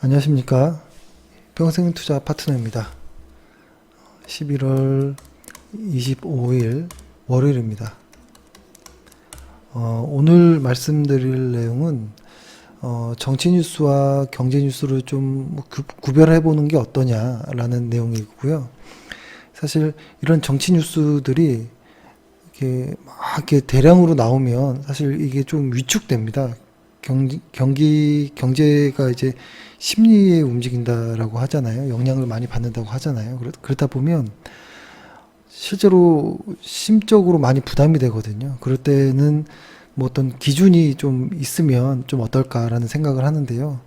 안녕하십니까. 평생투자 파트너입니다. 11월 25일 월요일입니다. 오늘 말씀드릴 내용은 정치 뉴스와 경제 뉴스를 좀 구별해 보는 게 어떠냐라는 내용이고요. 사실 이런 정치 뉴스들이 이렇게 대량으로 나오면 사실 이게 좀 위축됩니다. 경제가 이제 심리에 움직인다라고 하잖아요. 영향을 많이 받는다고 하잖아요. 그러다 보면 실제로 심적으로 많이 부담이 되거든요. 그럴 때는 뭐 어떤 기준이 좀 있으면 좀 어떨까라는 생각을 하는데요.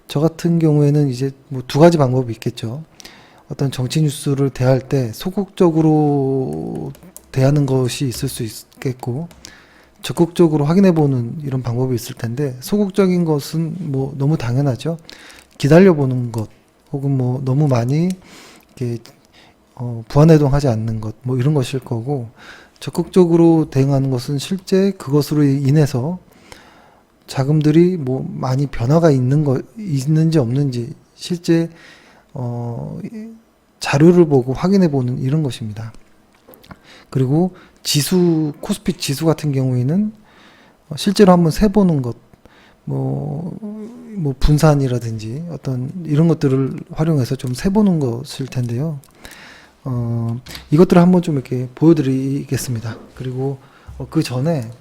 저 같은 경우에는 이제 뭐 두 가지 방법이 있겠죠. 어떤 정치 뉴스를 대할 때 소극적으로 대하는 것이 있을 수 있겠고, 적극적으로 확인해보는 이런 방법이 있을 텐데, 소극적인 것은 뭐 너무 당연하죠. 기다려보는 것, 혹은 뭐 너무 많이 이렇게 부안해동하지 않는 것, 뭐 이런 것일 거고, 적극적으로 대응하는 것은 실제 그것으로 인해서 자금들이 뭐 많이 변화가 있는지 없는지 실제 자료를 보고 확인해보는 이런 것입니다. 그리고 코스피 지수 같은 경우에는 실제로 한번 세보는 것, 뭐 분산이라든지 어떤 이런 것들을 활용해서 좀 세보는 것일 텐데요. 이것들을 한번 좀 이렇게 보여드리겠습니다. 그리고 그 전에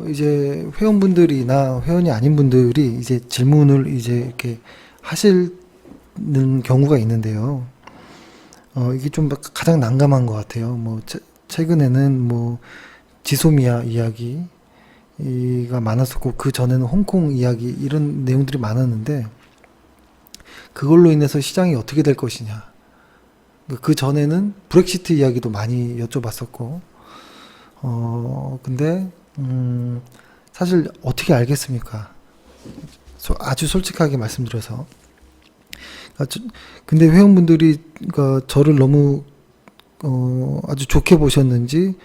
이제 회원분들이나 회원이 아닌 분들이 이제 질문을 이제 이렇게 하시는 경우가 있는데요. 이게 좀 가장 난감한 것 같아요. 뭐 최근에는 뭐 지소미아 이야기가 많았었고, 그 전에는 홍콩 이야기 이런 내용들이 많았는데, 그걸로 인해서 시장이 어떻게 될 것이냐. 그 전에는 브렉시트 이야기도 많이 여쭤봤었고, 근데 사실 어떻게 알겠습니까? 아주 솔직하게 말씀드려서. 근데 회원분들이 저를 너무 아주 좋게 보셨는지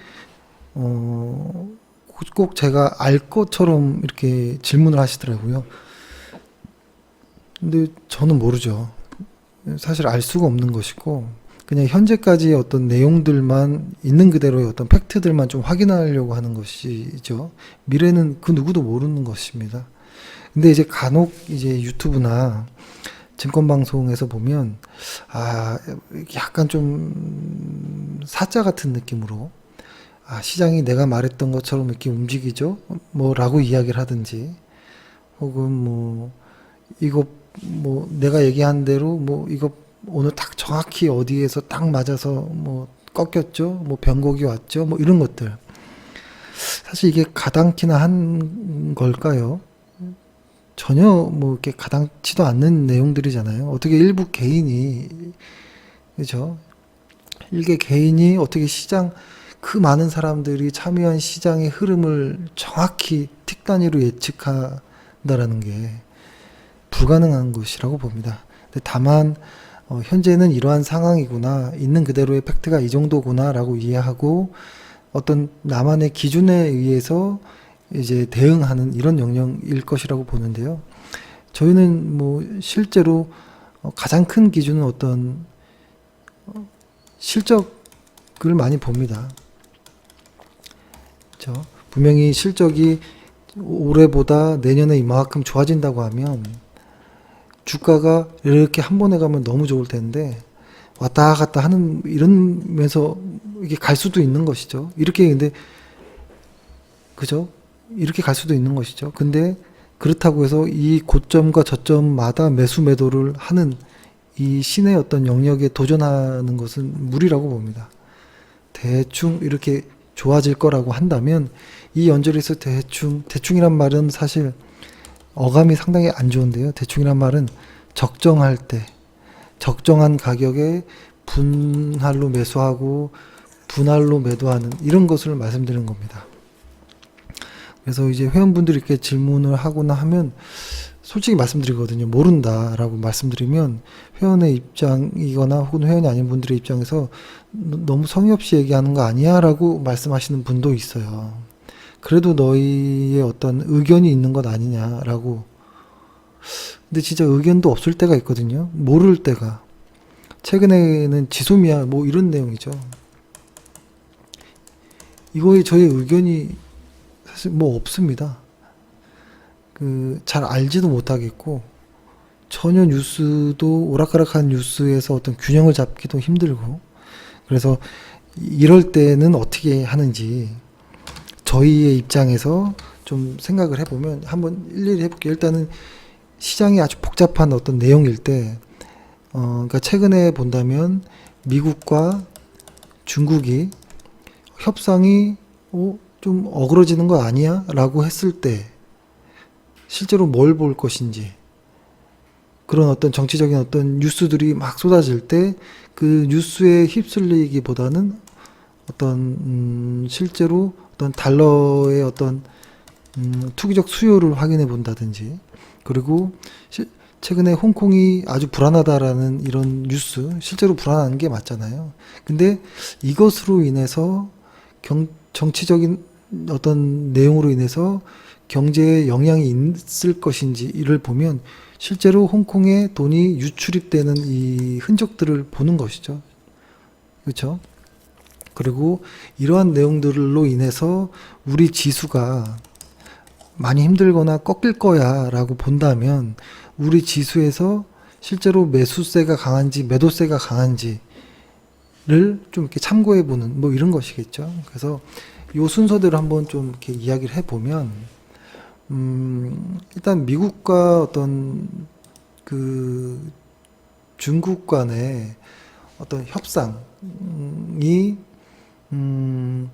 꼭 제가 알 것처럼 이렇게 질문을 하시더라고요. 근데 저는 모르죠. 사실 알 수가 없는 것이고, 그냥 현재까지의 어떤 내용들만 있는 그대로의 어떤 팩트들만 좀 확인하려고 하는 것이죠. 미래는 그 누구도 모르는 것입니다. 근데 이제 간혹 이제 유튜브나 증권방송에서 보면, 약간 좀 사자 같은 느낌으로, 시장이 내가 말했던 것처럼 이렇게 움직이죠? 라고 이야기를 하든지, 혹은 이거, 내가 얘기한 대로, 이거 오늘 딱 정확히 어디에서 딱 맞아서, 꺾였죠? 변곡이 왔죠? 이런 것들. 사실 이게 가당키나 한 걸까요? 전혀 이렇게 가당치도 않는 내용들이잖아요. 어떻게 일부 개인이, 그죠? 일개 개인이 어떻게 그 많은 사람들이 참여한 시장의 흐름을 정확히 틱 단위로 예측한다라는 게 불가능한 것이라고 봅니다. 근데 다만, 현재는 이러한 상황이구나, 있는 그대로의 팩트가 이 정도구나라고 이해하고, 어떤 나만의 기준에 의해서 이제 대응하는 이런 영역일 것이라고 보는데요. 저희는 실제로 가장 큰 기준은 어떤 실적을 많이 봅니다. 그렇죠? 분명히 실적이 올해보다 내년에 이만큼 좋아진다고 하면 주가가 이렇게 한 번에 가면 너무 좋을 텐데, 왔다 갔다 하는 이러면서 이게 갈 수도 있는 것이죠. 근데 그죠? 이렇게 갈 수도 있는 것이죠. 근데 그렇다고 해서 이 고점과 저점마다 매수 매도를 하는 이 신의 어떤 영역에 도전하는 것은 무리라고 봅니다. 대충 이렇게 좋아질 거라고 한다면, 이 연절에서 대충이란 말은 사실 어감이 상당히 안 좋은데요. 대충이란 말은 적정할 때, 적정한 가격에 분할로 매수하고 분할로 매도하는 이런 것을 말씀드리는 겁니다. 그래서 이제 회원분들이 이렇게 질문을 하거나 하면 솔직히 말씀드리거든요. 모른다라고 말씀드리면 회원의 입장이거나 혹은 회원이 아닌 분들의 입장에서 너무 성의 없이 얘기하는 거 아니야? 라고 말씀하시는 분도 있어요. 그래도 너희의 어떤 의견이 있는 것 아니냐라고 근데 진짜 의견도 없을 때가 있거든요. 모를 때가. 최근에는 지소미아 뭐 이런 내용이죠. 이거에 저의 의견이 사실 뭐 없습니다. 잘 알지도 못하겠고, 전혀 뉴스도 오락가락한 뉴스에서 어떤 균형을 잡기도 힘들고, 그래서 이럴 때는 어떻게 하는지 저희의 입장에서 좀 생각을 해보면 한번 일일이 해볼게요. 일단은 시장이 아주 복잡한 어떤 내용일 때, 그러니까 최근에 본다면 미국과 중국이 협상이 좀 어그러지는 거 아니야? 라고 했을 때 실제로 뭘 볼 것인지, 그런 어떤 정치적인 어떤 뉴스들이 막 쏟아질 때 그 뉴스에 휩쓸리기보다는 어떤 실제로 어떤 달러의 어떤 투기적 수요를 확인해 본다든지, 그리고 최근에 홍콩이 아주 불안하다라는 이런 뉴스, 실제로 불안한 게 맞잖아요. 근데 이것으로 인해서 정치적인 어떤 내용으로 인해서 경제에 영향이 있을 것인지를 보면 실제로 홍콩에 돈이 유출입되는 이 흔적들을 보는 것이죠. 그렇죠? 그리고 이러한 내용들로 인해서 우리 지수가 많이 힘들거나 꺾일 거야 라고 본다면 우리 지수에서 실제로 매수세가 강한지 매도세가 강한지를 좀 이렇게 참고해 보는 뭐 이런 것이겠죠. 그래서 요 순서대로 한번 좀 이렇게 이야기를 해 보면, 일단 미국과 어떤 중국 간의 어떤 협상이 좀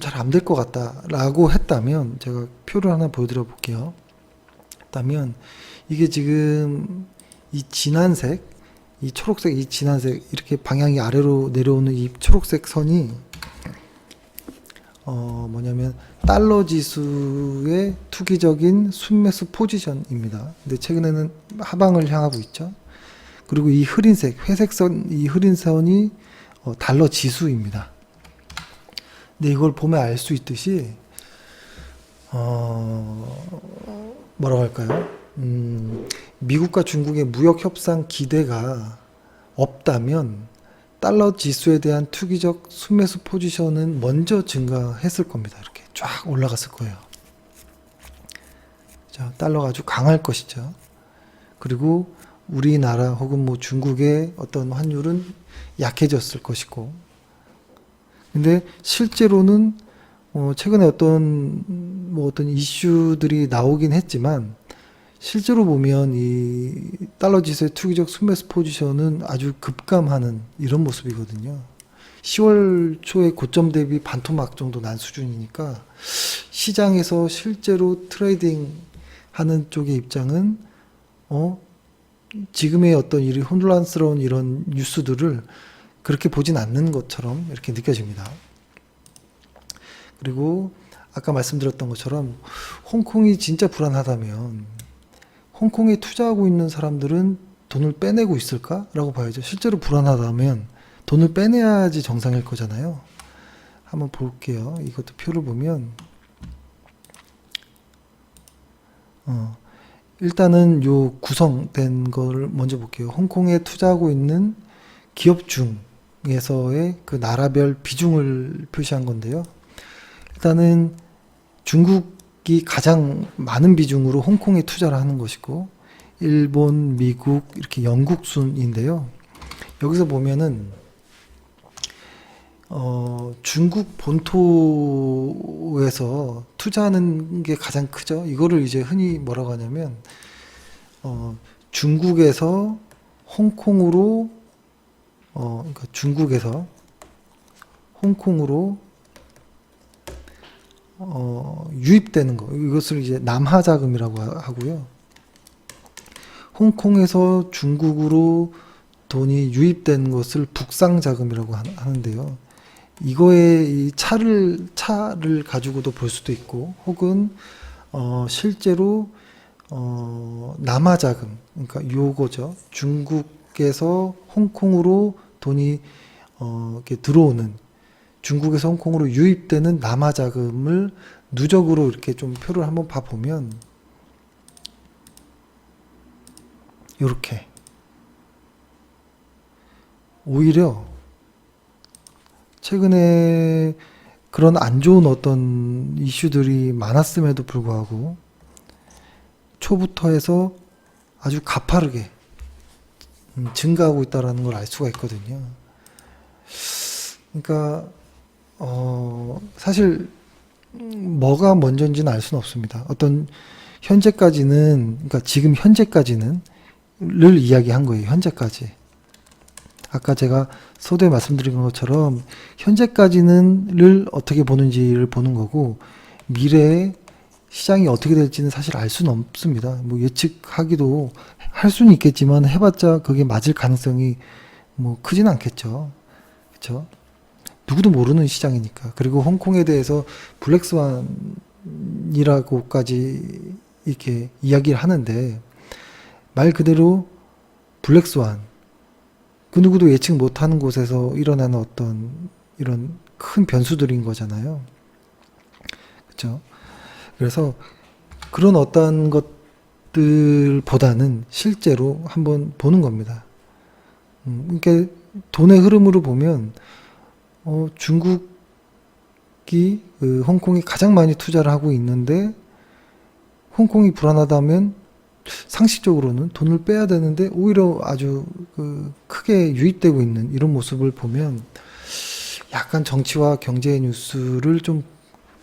잘 안 될 것 같다라고 했다면, 제가 표를 하나 보여드려 볼게요. 했다면 이게 지금 이 진한색, 이 초록색, 이 진한색 이렇게 방향이 아래로 내려오는 이 초록색 선이 뭐냐면 달러 지수의 투기적인 순매수 포지션입니다. 근데 최근에는 하방을 향하고 있죠. 그리고 이 흐린색, 회색선, 이 흐린 선이 달러 지수입니다. 근데 이걸 보면 알 수 있듯이 뭐라고 할까요? 미국과 중국의 무역 협상 기대가 없다면 달러 지수에 대한 투기적 순매수 포지션은 먼저 증가했을 겁니다. 이렇게 쫙 올라갔을 거예요. 자, 달러가 아주 강할 것이죠. 그리고 우리나라 혹은 뭐 중국의 어떤 환율은 약해졌을 것이고, 근데 실제로는 최근에 어떤 이슈들이 나오긴 했지만 실제로 보면 이 달러 지수의 투기적 순매수 포지션은 아주 급감하는 이런 모습이거든요. 10월 초에 고점 대비 반토막 정도 난 수준이니까 시장에서 실제로 트레이딩 하는 쪽의 입장은 지금의 어떤 이 혼란스러운 이런 뉴스들을 그렇게 보진 않는 것처럼 이렇게 느껴집니다. 그리고 아까 말씀드렸던 것처럼 홍콩이 진짜 불안하다면 홍콩에 투자하고 있는 사람들은 돈을 빼내고 있을까라고 봐야죠. 실제로 불안하다면 돈을 빼내야지 정상일 거잖아요. 한번 볼게요. 이것도 표를 보면 일단은 요 구성된 거를 먼저 볼게요. 홍콩에 투자하고 있는 기업 중에서의 그 나라별 비중을 표시한 건데요. 일단은 중국이 가장 많은 비중으로 홍콩에 투자를 하는 것이고, 일본, 미국, 이렇게 영국 순인데요. 여기서 보면은 중국 본토에서 투자하는 게 가장 크죠. 이거를 이제 흔히 뭐라고 하냐면 중국에서 홍콩으로 그러니까 중국에서 홍콩으로 유입되는 거, 이것을 이제 남하 자금이라고 하고요. 홍콩에서 중국으로 돈이 유입된 것을 북상 자금이라고 하는데요. 이거의 이 차를 가지고도 볼 수도 있고, 혹은 실제로 남하 자금, 그러니까 요거죠. 중국에서 홍콩으로 돈이 이렇게 들어오는, 중국에서 홍콩으로 유입되는 남하 자금을 누적으로 이렇게 좀 표를 한번 봐 보면 요렇게. 오히려 최근에 그런 안 좋은 어떤 이슈들이 많았음에도 불구하고 초부터 해서 아주 가파르게 증가하고 있다는 걸 알 수가 있거든요. 그러니까 사실 뭐가 먼저인지는 알 수는 없습니다. 어떤 현재까지는, 그러니까 지금 현재까지는 를 이야기한 거예요. 현재까지. 아까 제가 서두에 말씀드린 것처럼 현재까지는를 어떻게 보는지를 보는 거고, 미래에 시장이 어떻게 될지는 사실 알 수는 없습니다. 뭐 예측하기도 할 수는 있겠지만 해봤자 그게 맞을 가능성이 뭐 크진 않겠죠. 그렇죠? 누구도 모르는 시장이니까. 그리고 홍콩에 대해서 블랙스완이라고까지 이렇게 이야기를 하는데, 말 그대로 블랙스완, 그 누구도 예측 못하는 곳에서 일어나는 어떤 이런 큰 변수들인 거잖아요. 그렇죠? 그래서 그런 어떠한 것들보다는 실제로 한번 보는 겁니다. 그러니까 돈의 흐름으로 보면 중국이 홍콩이 가장 많이 투자를 하고 있는데, 홍콩이 불안하다면 상식적으로는 돈을 빼야 되는데 오히려 아주 크게 유입되고 있는 이런 모습을 보면 약간 정치와 경제 뉴스를 좀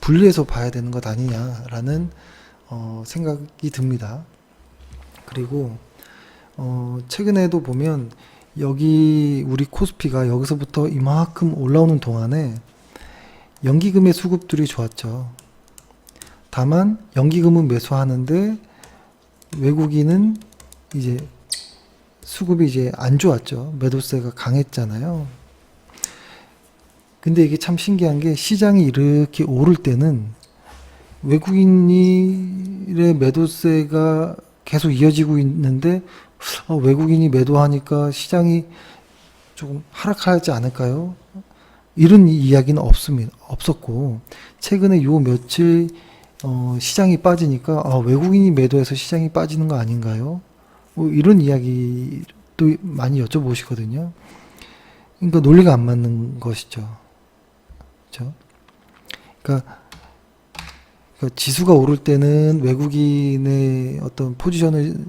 분리해서 봐야 되는 것 아니냐라는 생각이 듭니다. 그리고 최근에도 보면 여기 우리 코스피가 여기서부터 이만큼 올라오는 동안에 연기금의 수급들이 좋았죠. 다만 연기금은 매수하는데 외국인은 이제 수급이 이제 안 좋았죠. 매도세가 강했잖아요. 근데 이게 참 신기한 게, 시장이 이렇게 오를 때는 외국인의 매도세가 계속 이어지고 있는데 외국인이 매도하니까 시장이 조금 하락하지 않을까요? 이런 이야기는 없었고, 최근에 요 며칠 시장이 빠지니까 외국인이 매도해서 시장이 빠지는 거 아닌가요? 뭐 이런 이야기도 많이 여쭤보시거든요. 그러니까 논리가 안 맞는 것이죠. 그렇죠? 그러니까 지수가 오를 때는 외국인의 어떤 포지션을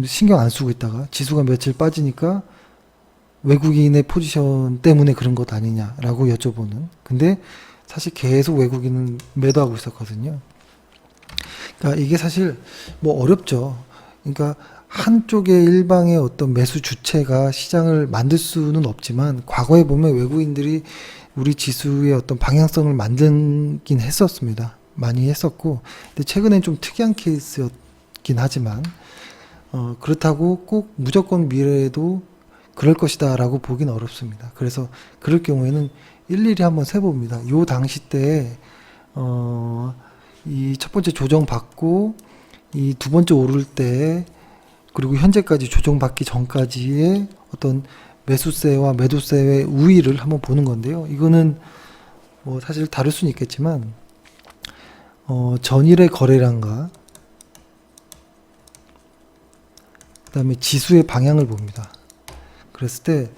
신경 안 쓰고 있다가 지수가 며칠 빠지니까 외국인의 포지션 때문에 그런 것 아니냐라고 여쭤보는. 근데 사실 계속 외국인은 매도하고 있었거든요. 그러니까 이게 사실 뭐 어렵죠. 그러니까 한쪽의 일방의 어떤 매수 주체가 시장을 만들 수는 없지만, 과거에 보면 외국인들이 우리 지수의 어떤 방향성을 만들긴 했었습니다. 많이 했었고, 근데 최근엔 좀 특이한 케이스였긴 하지만, 그렇다고 꼭 무조건 미래에도 그럴 것이다 라고 보긴 어렵습니다. 그래서 그럴 경우에는 일일이 한번 세봅니다. 요 당시 때, 이 첫 번째 조정받고, 이 두 번째 오를 때, 그리고 현재까지 조정받기 전까지의 어떤 매수세와 매도세의 우위를 한번 보는 건데요. 이거는 뭐 사실 다를 수는 있겠지만, 전일의 거래량과 그 다음에 지수의 방향을 봅니다. 그랬을 때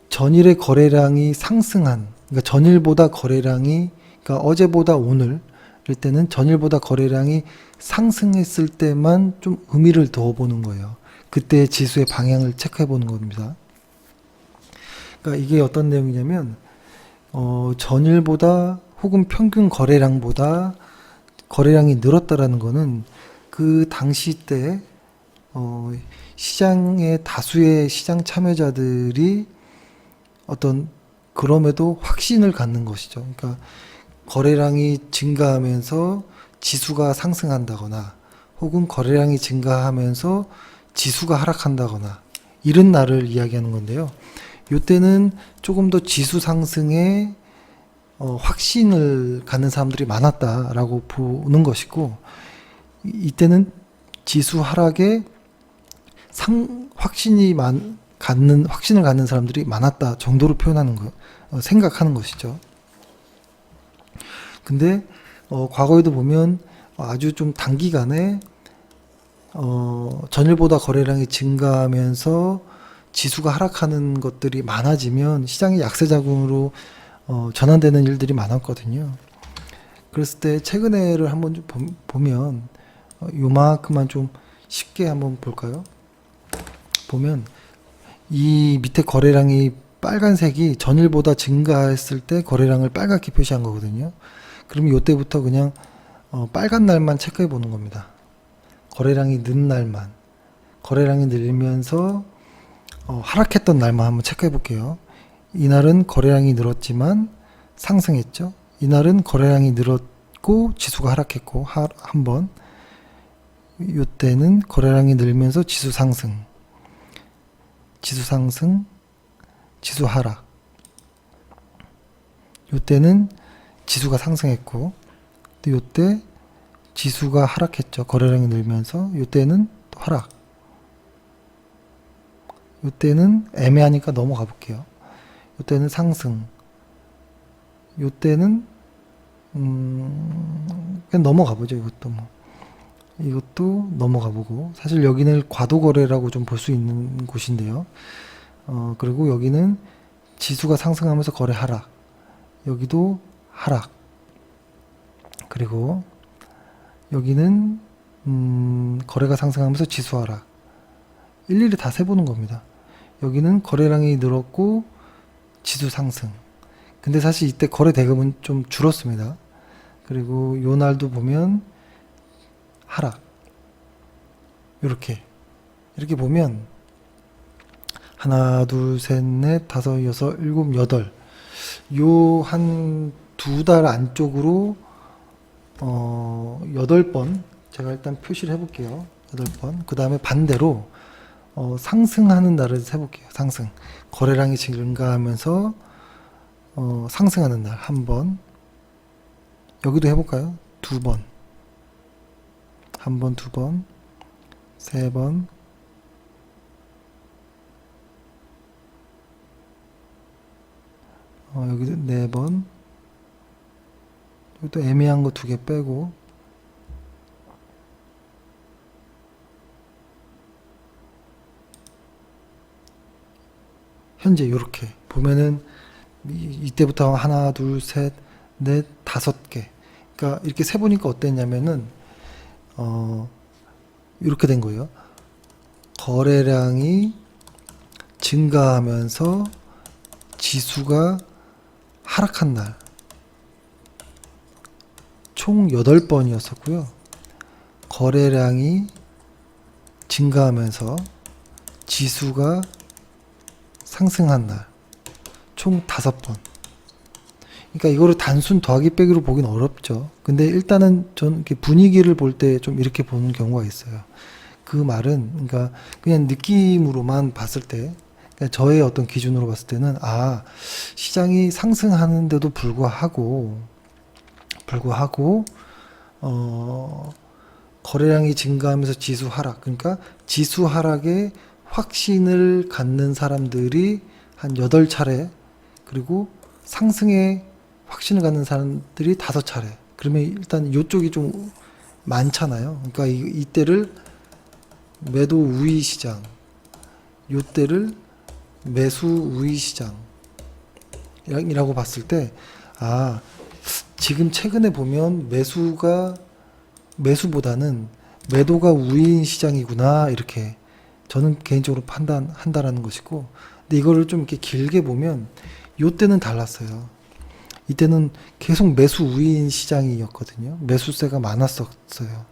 전일의 거래량이 상승한, 그러니까 전일보다 거래량이, 그러니까 어제보다 오늘 일 때는 전일보다 거래량이 상승했을 때만 좀 의미를 더 보는 거예요. 그때 지수의 방향을 체크해 보는 겁니다. 그러니까 이게 어떤 내용이냐면, 전일보다 혹은 평균 거래량보다 거래량이 늘었다라는 거는 그 당시 때 시장의 다수의 시장 참여자들이 어떤, 그럼에도 확신을 갖는 것이죠. 그러니까 거래량이 증가하면서 지수가 상승한다거나, 혹은 거래량이 증가하면서 지수가 하락한다거나, 이런 날을 이야기하는 건데요. 이때는 조금 더 지수 상승에 확신을 갖는 사람들이 많았다라고 보는 것이고, 이때는 지수 하락에 확신을 갖는 사람들이 많았다 정도로 표현하는 거, 생각하는 것이죠. 근데 과거에도 보면 아주 좀 단기간에 전일보다 거래량이 증가하면서 지수가 하락하는 것들이 많아지면 시장이 약세 자금으로 전환되는 일들이 많았거든요. 그랬을 때 최근에를 한번 좀 보면 요만큼만 좀 쉽게 한번 볼까요? 보면 이 밑에 거래량이 빨간색이 전일보다 증가했을 때 거래량을 빨갛게 표시한 거거든요. 그러면 이때부터 그냥 빨간 날만 체크해 보는 겁니다. 거래량이 는 날만. 거래량이 늘면서 하락했던 날만 한번 체크해 볼게요. 이날은 거래량이 늘었지만 상승했죠. 이날은 거래량이 늘었고 지수가 하락했고 한번. 이때는 거래량이 늘면서 지수 상승. 지수 상승, 지수 하락. 이때는 지수가 상승했고, 또 이때 지수가 하락했죠. 거래량이 늘면서. 이때는 또 하락. 이때는 애매하니까 넘어가 볼게요. 이때는 상승. 이때는 그냥 넘어가 보죠. 이것도 뭐. 이것도 넘어가 보고, 사실 여기는 과도 거래라고 좀 볼 수 있는 곳인데요. 그리고 여기는 지수가 상승하면서 거래 하락. 여기도 하락. 그리고 여기는 거래가 상승하면서 지수 하락. 일일이 다 세보는 겁니다. 여기는 거래량이 늘었고 지수 상승. 근데 사실 이때 거래 대금은 좀 줄었습니다. 그리고 요 날도 보면 하락. 이렇게 보면 하나, 둘, 셋, 넷, 다섯, 여섯, 일곱, 여덟. 요 한 두 달 안쪽으로 8번 제가 일단 표시를 해볼게요. 8번. 그 다음에 반대로 상승하는 날을 세볼게요. 상승. 거래량이 증가하면서 상승하는 날 한 번. 여기도 해볼까요? 두 번. 한 번, 두 번, 세 번, 여기도 네 번. 여기도 애매한 거 두 개 빼고, 현재 요렇게 보면은 이때부터 하나, 둘, 셋, 넷, 다섯 개. 그러니까 이렇게 세 보니까 어땠냐면은 이렇게 된 거예요. 거래량이 증가하면서 지수가 하락한 날. 총 8번이었었고요. 거래량이 증가하면서 지수가 상승한 날. 총 5번. 그러니까 이거를 단순 더하기 빼기로 보긴 어렵죠. 근데 일단은 전 이렇게 분위기를 볼 때 좀 이렇게 보는 경우가 있어요. 그 말은 그러니까 그냥 느낌으로만 봤을 때, 그러니까 저의 어떤 기준으로 봤을 때는 시장이 상승하는데도 불구하고 거래량이 증가하면서 지수 하락. 그러니까 지수 하락에 확신을 갖는 사람들이 한 8차례, 그리고 상승에 확신을 갖는 사람들이 5차례. 그러면 일단 이쪽이 좀 많잖아요. 그러니까 이때를 매도 우위 시장, 이때를 매수 우위 시장이라고 봤을 때, 지금 최근에 보면 매수보다는 매도가 우위인 시장이구나, 이렇게 저는 개인적으로 판단한다라는 것이고, 근데 이거를 좀 이렇게 길게 보면 요때는 달랐어요. 이때는 계속 매수 우위인 시장이었거든요. 매수세가 많았었어요.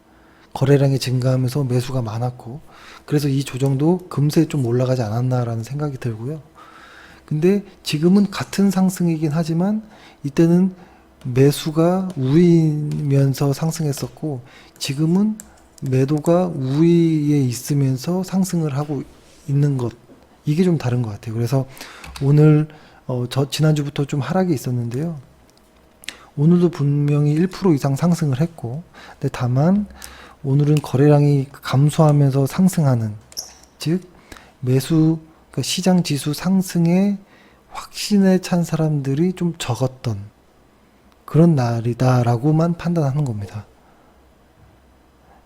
거래량이 증가하면서 매수가 많았고, 그래서 이 조정도 금세 좀 올라가지 않았나라는 생각이 들고요. 근데 지금은 같은 상승이긴 하지만 이때는 매수가 우위면서 상승했었고, 지금은 매도가 우위에 있으면서 상승을 하고 있는 것, 이게 좀 다른 것 같아요. 그래서 오늘 지난주부터 좀 하락이 있었는데요. 오늘도 분명히 1% 이상 상승을 했고, 근데 다만 오늘은 거래량이 감소하면서 상승하는, 즉 그러니까 시장 지수 상승에 확신에 찬 사람들이 좀 적었던 그런 날이다라고만 판단하는 겁니다.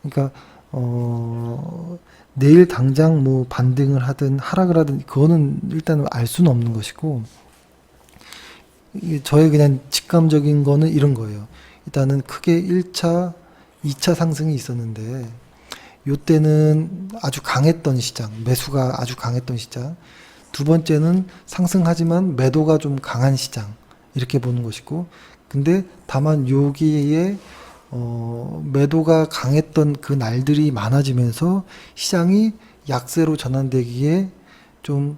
그러니까 내일 당장 뭐 반등을 하든 하락을 하든 그거는 일단 알 수는 없는 것이고, 이게 저의 그냥 직감적인 거는 이런 거예요. 일단은 크게 1차, 2차 상승이 있었는데 요때는 아주 강했던 시장, 매수가 아주 강했던 시장. 두 번째는 상승하지만 매도가 좀 강한 시장. 이렇게 보는 것이고, 근데 다만 여기에 매도가 강했던 그 날들이 많아지면서 시장이 약세로 전환되기에 좀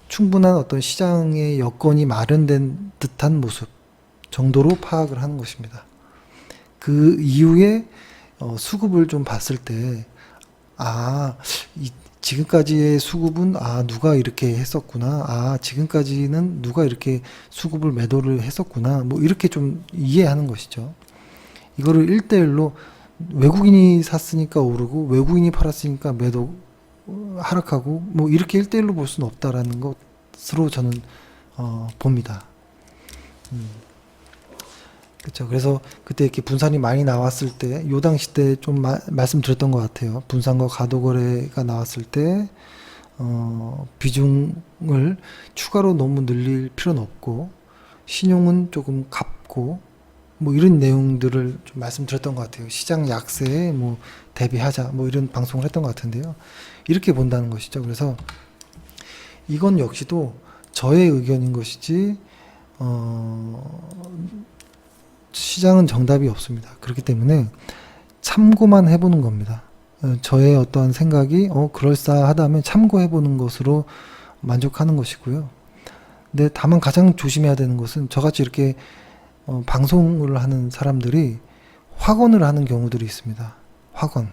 충분한 어떤 시장의 여건이 마련된 듯한 모습 정도로 파악을 하는 것입니다. 그 이후에 수급을 좀 봤을 때, 지금까지의 수급은 누가 이렇게 했었구나. 지금까지는 누가 이렇게 수급을 매도를 했었구나. 뭐 이렇게 좀 이해하는 것이죠. 이거를 1대1로 외국인이 샀으니까 오르고 외국인이 팔았으니까 매도 하락하고 뭐 이렇게 1대1로 볼 수는 없다라는 것으로 저는 봅니다. 그렇죠. 그래서 그때 이렇게 분산이 많이 나왔을 때, 요 당시 때 좀 말씀드렸던 것 같아요. 분산과 가도거래가 나왔을 때 비중을 추가로 너무 늘릴 필요는 없고 신용은 조금 갚고 뭐 이런 내용들을 좀 말씀드렸던 것 같아요. 시장 약세에 뭐 대비하자 뭐 이런 방송을 했던 것 같은데요. 이렇게 본다는 것이죠. 그래서 이건 역시도 저의 의견인 것이지 시장은 정답이 없습니다. 그렇기 때문에 참고만 해보는 겁니다. 저의 어떠한 생각이 그럴싸하다면 참고해보는 것으로 만족하는 것이고요. 근데 다만 가장 조심해야 되는 것은 저같이 이렇게 방송을 하는 사람들이 확언을 하는 경우들이 있습니다. 확언.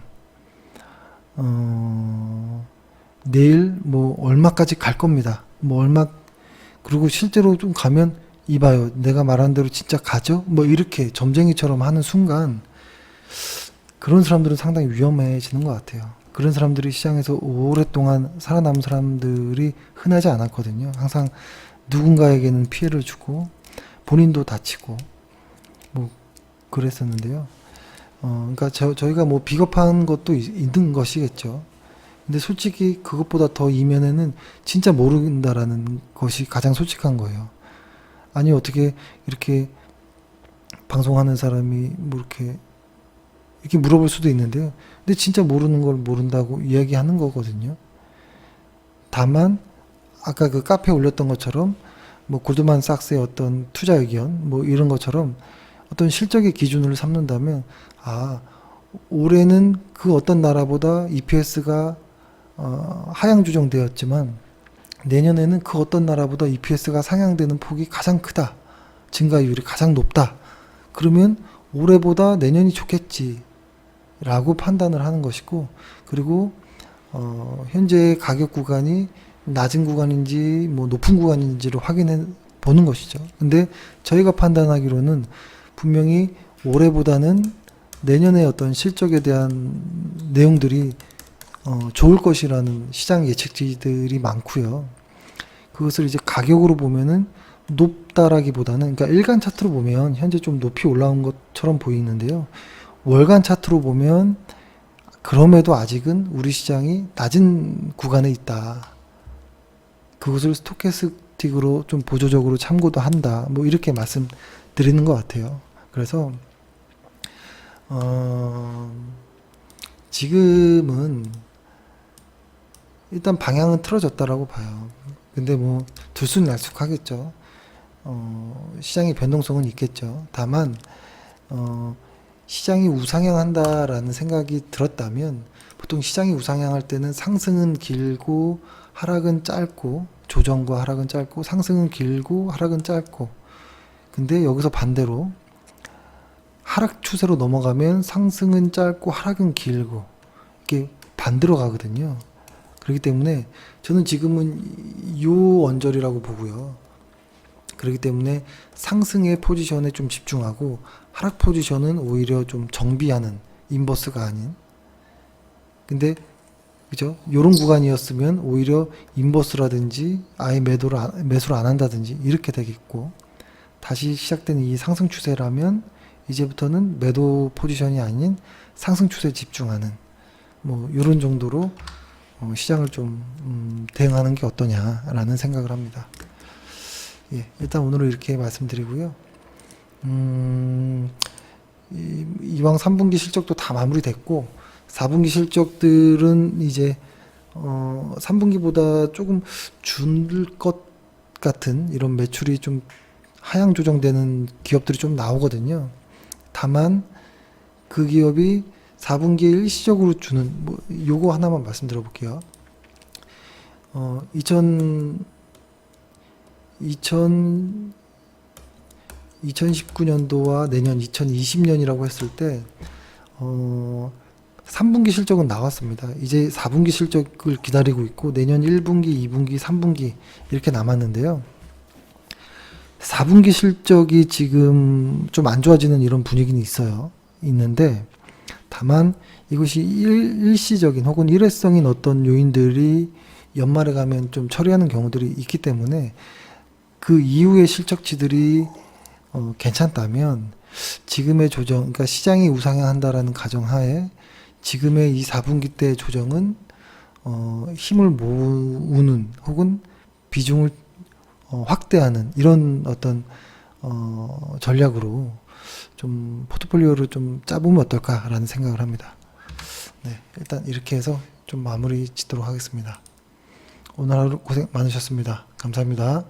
내일 뭐 얼마까지 갈 겁니다. 뭐 얼마, 그리고 실제로 좀 가면 이봐요, 내가 말한 대로 진짜 가죠? 뭐 이렇게 점쟁이처럼 하는 순간 그런 사람들은 상당히 위험해지는 것 같아요. 그런 사람들이 시장에서 오랫동안 살아남은 사람들이 흔하지 않았거든요. 항상 누군가에게는 피해를 주고 본인도 다치고 뭐 그랬었는데요. 그러니까 저희가 뭐 비겁한 것도 있는 것이겠죠. 근데 솔직히 그것보다 더 이면에는 진짜 모른다라는 것이 가장 솔직한 거예요. 아니 어떻게 이렇게 방송하는 사람이 뭐 이렇게 물어볼 수도 있는데요. 근데 진짜 모르는 걸 모른다고 이야기하는 거거든요. 다만 아까 그 카페에 올렸던 것처럼 뭐 골드만삭스의 어떤 투자 의견 뭐 이런 것처럼 어떤 실적의 기준을 삼는다면 올해는 그 어떤 나라보다 EPS가 하향 조정되었지만 내년에는 그 어떤 나라보다 EPS가 상향되는 폭이 가장 크다. 증가율이 가장 높다. 그러면 올해보다 내년이 좋겠지. 라고 판단을 하는 것이고, 그리고 현재 가격 구간이 낮은 구간인지 뭐 높은 구간인지를 확인해 보는 것이죠. 근데 저희가 판단하기로는 분명히 올해보다는 내년의 어떤 실적에 대한 내용들이 좋을 것이라는 시장 예측치들이 많고요. 그것을 이제 가격으로 보면은 높다라기보다는, 그러니까 일간 차트로 보면 현재 좀 높이 올라온 것처럼 보이는데요. 월간 차트로 보면 그럼에도 아직은 우리 시장이 낮은 구간에 있다. 그것을 스토캐스틱으로 좀 보조적으로 참고도 한다. 뭐 이렇게 말씀드리는 것 같아요. 그래서 지금은 일단 방향은 틀어졌다라고 봐요. 근데 뭐 들쑥날쑥하겠죠. 시장의 변동성은 있겠죠. 다만 시장이 우상향한다라는 생각이 들었다면, 보통 시장이 우상향할 때는 상승은 길고 하락은 짧고, 조정과 하락은 짧고 상승은 길고 하락은 짧고, 근데 여기서 반대로 하락 추세로 넘어가면 상승은 짧고 하락은 길고, 이게 반대로 가거든요. 그렇기 때문에 저는 지금은 요 언저리라고 보고요. 그렇기 때문에 상승의 포지션에 좀 집중하고 하락 포지션은 오히려 좀 정비하는, 인버스가 아닌. 근데 그죠? 요런 구간이었으면 오히려 인버스라든지 아예 매수를 안 한다든지 이렇게 되겠고, 다시 시작되는 이 상승 추세라면 이제부터는 매도 포지션이 아닌 상승 추세에 집중하는 뭐 이런 정도로 시장을 좀 대응하는 게 어떠냐라는 생각을 합니다. 예, 일단 오늘은 이렇게 말씀드리고요. 이왕 3분기 실적도 다 마무리됐고 4분기 실적들은 이제 3분기보다 조금 줄 것 같은 이런 매출이 좀 하향 조정되는 기업들이 좀 나오거든요. 다만 그 기업이 4분기에 일시적으로 주는 뭐 요거 하나만 말씀드려 볼게요. 2019년도와 내년 2020년이라고 했을 때 3분기 실적은 나왔습니다. 이제 4분기 실적을 기다리고 있고 내년 1분기, 2분기, 3분기 이렇게 남았는데요. 4분기 실적이 지금 좀 안 좋아지는 이런 분위기는 있는데 다만 이것이 일시적인 혹은 일회성인 어떤 요인들이 연말에 가면 좀 처리하는 경우들이 있기 때문에 그 이후의 실적치들이 괜찮다면 지금의 조정, 그러니까 시장이 우상향한다라는 가정하에 지금의 이 4분기 때 조정은 힘을 모으는 혹은 비중을 확대하는 이런 어떤 전략으로 좀 포트폴리오를 좀 짜보면 어떨까라는 생각을 합니다. 네, 일단 이렇게 해서 좀 마무리 짓도록 하겠습니다. 오늘 하루 고생 많으셨습니다. 감사합니다.